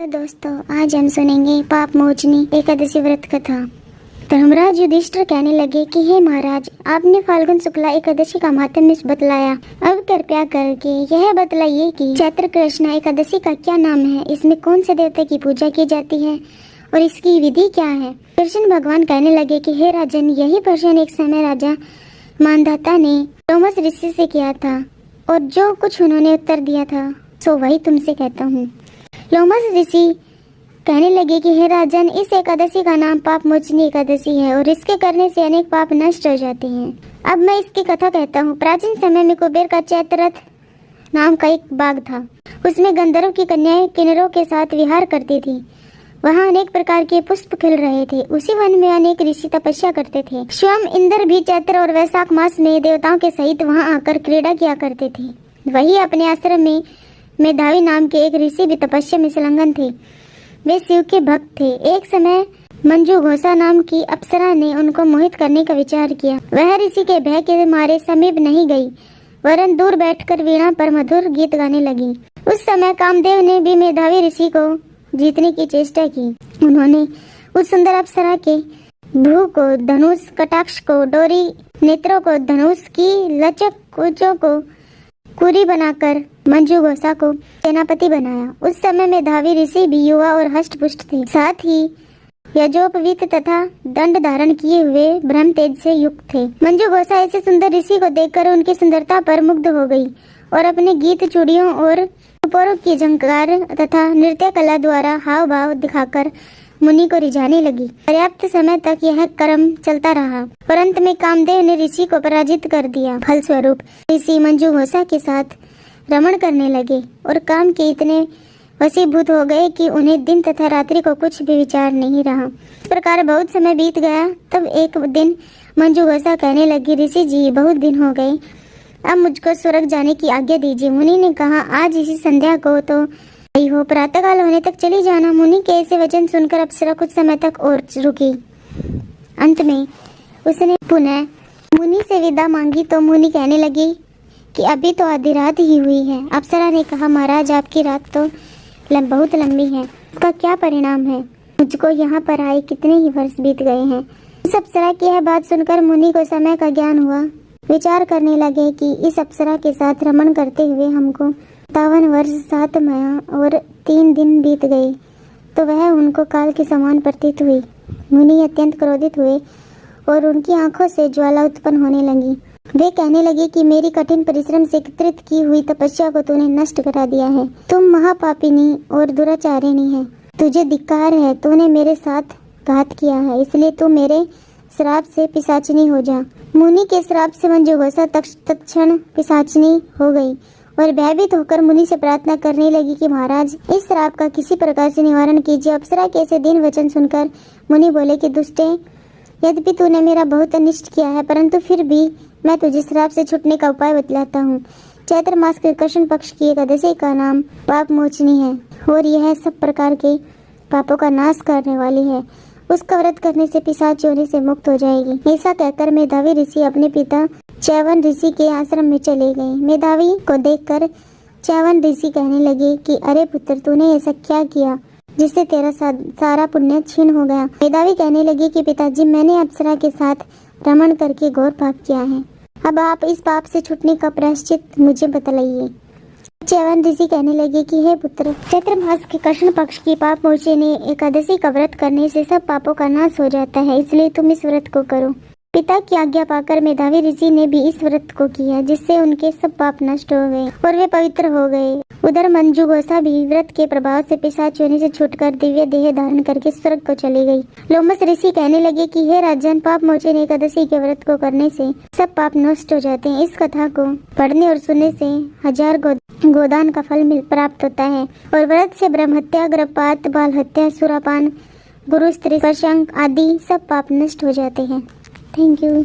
तो दोस्तों, आज हम सुनेंगे पाप मोचनी एकादशी व्रत कथा। धर्मराज युधिष्ठिर कहने लगे कि हे महाराज, आपने फाल्गुन शुक्ला एकादशी का महात्म्य बतलाया। अब कृपया करके यह बतलाइए कि चैत्र कृष्ण एकादशी का क्या नाम है, इसमें कौन से देवता की पूजा की जाती है और इसकी विधि क्या है। कृष्ण भगवान कहने लगे कि हे राजन, यही प्रश्न एक समय राजा मानधाता ने लोमस ऋषि से किया था और जो कुछ उन्होंने उत्तर दिया था सो वही तुमसे कहता हूँ। लोमस ऋषि कहने लगे कि हे राजन, इस एकादशी का नाम पाप मोचनी एकादशी है और इसके करने से अनेक पाप नष्ट हो जाते हैं। अब मैं इसकी कथा कहता हूँ। प्राचीन समय में कुबेर का चैत्ररथ नाम का एक बाग था। उसमें गंधर्व की कन्याएं किन्नरों के साथ विहार करती थी। वहाँ अनेक प्रकार के पुष्प खिल रहे थे। उसी वन में अनेक ऋषि तपस्या करते थे। स्वयं इंद्र भी चैत्र और वैशाख मास में देवताओं के सहित वहाँ आकर क्रीड़ा किया करते थे। वही अपने आश्रम में मेधावी नाम के एक ऋषि भी तपस्या में संलग्न थे। वे शिव के भक्त थे। एक समय मंजू घोषा नाम की अप्सरा ने उनको मोहित करने का विचार किया। वह ऋषि के भय के मारे समीप नहीं गई, वरन दूर बैठकर वीणा पर मधुर गीत गाने लगी। उस समय कामदेव ने भी मेधावी ऋषि को जीतने की चेष्टा की। उन्होंने उस सुंदर अप्सरा के भ्रू को धनुष, कटाक्ष को डोरी, नेत्रों को धनुष की लचक, कुचों को कुरी बनाकर मंजू घोषा को सेनापति बनाया। उस समय मेधावी ऋषि भी युवा और हष्ट-पुष्ट थे, साथ ही यजोपवीत तथा दंड धारण किए हुए ब्रह्म तेज से युक्त थे। मंजू घोषा ऐसे सुंदर ऋषि को देखकर उनकी सुंदरता पर मुग्ध हो गई और अपने गीत, चूड़ियों और उपरों की झंकार तथा नृत्य कला द्वारा हाव भाव दिखाकर मुनि को रिझाने लगी। पर्याप्त समय तक यह क्रम चलता रहा और अंत में कामदेव ने ऋषि को पराजित कर दिया। फलस्वरूप ऋषि मंजू घोषा के साथ रमण करने लगे और काम के इतने वशीभूत हो गए कि उन्हें दिन तथा रात्रि को कुछ भी विचार नहीं रहा। इस प्रकार बहुत समय बीत गया। तब एक दिन मंजू घोषा कहने लगी, ऋषि जी, बहुत दिन हो गए, अब मुझको स्वर्ग जाने की आज्ञा दीजिए। मुनि ने कहा, आज इसी संध्या को तो आई हो, प्रातःकाल होने तक चली जाना। मुनि के ऐसे वचन सुनकर अप्सरा कुछ समय तक और रुकी। अंत में उसने पुनः मुनि से विदा मांगी तो मुनि कहने लगी कि अभी तो आधी रात ही हुई है। अप्सरा ने कहा, महाराज, आपकी रात तो बहुत लंबी है, उसका क्या परिणाम है? मुझको यहाँ पर आए कितने ही वर्ष बीत गए हैं। इस अप्सरा की यह बात सुनकर मुनि को समय का ज्ञान हुआ। विचार करने लगे कि इस अप्सरा के साथ रमण करते हुए हमको 57 वर्ष 7 माह और 3 दिन बीत गए, तो वह उनको काल के समान प्रतीत हुई। मुनि अत्यंत क्रोधित हुए और उनकी आंखों से ज्वाला उत्पन्न होने लगी। वे कहने लगे कि मेरी कठिन परिश्रम से एकत्रित की हुई तपस्या को तूने नष्ट करा दिया है। तुम महापापिनी और दुराचारिणी है, तुझे धिक्कार है। तूने मेरे साथ घात किया है, इसलिए तू मेरे श्राप से पिशाचिनी हो जा। मुनि के श्राप से मंजू घोषा तत्क्षण पिशाचिनी हो गई और भयभीत होकर मुनि से प्रार्थना करने लगी कि महाराज, इस श्राप का किसी प्रकार से निवारण कीजिए। अप्सरा के ऐसे दीन वचन सुनकर मुनि बोले कि दुष्टे, यद्यपि तूने मेरा बहुत अनिष्ट किया है, परंतु फिर भी मैं तुझे श्राप से छूटने का उपाय बतलाता हूँ। चैत्र मास के कृष्ण पक्ष की एकादशी का नाम पाप मोचनी है और यह सब प्रकार के पापों का नाश करने वाली है। उसका व्रत करने से पिशाच योनि से मुक्त हो जाएगी। ऐसा कहकर मेधावी ऋषि अपने पिता च्यवन ऋषि के आश्रम में चले गए। मेधावी को देखकर च्यवन ऋषि कहने लगे कि अरे पुत्र, तूने ऐसा क्या किया जिससे तेरा सारा पुण्य छीन हो गया। मेधावी कहने लगे कि पिताजी, मैंने अप्सरा के साथ रमण करके घोर पाप किया है। अब आप इस पाप से छूटने का प्रायश्चित मुझे बतलाइए। च्यवन ऋषि कहने लगे कि हे पुत्र, चैत्र मास के कृष्ण पक्ष की पाप मोचनी एकादशी का व्रत करने से सब पापों का नाश हो जाता है, इसलिए तुम इस व्रत को करो। पिता की आज्ञा पाकर मेधावी ऋषि ने भी इस व्रत को किया, जिससे उनके सब पाप नष्ट हो गए और वे पवित्र हो गए। उधर मंजू घोषा भी व्रत के प्रभाव से पिशाच योनि से छूटकर दिव्य देह धारण करके स्वर्ग को चली गई। लोमस ऋषि कहने लगे कि हे राजन, पाप मोचनी एकादशी के व्रत को करने से सब पाप नष्ट हो जाते हैं। इस कथा को पढ़ने और सुनने से 1000 गोदान का फल प्राप्त होता है और व्रत से ब्रह्म हत्या, गर्भपात, बाल हत्या, सुरापान, गुरु स्त्री प्रसंग आदि सब पाप नष्ट हो जाते हैं। Thank you.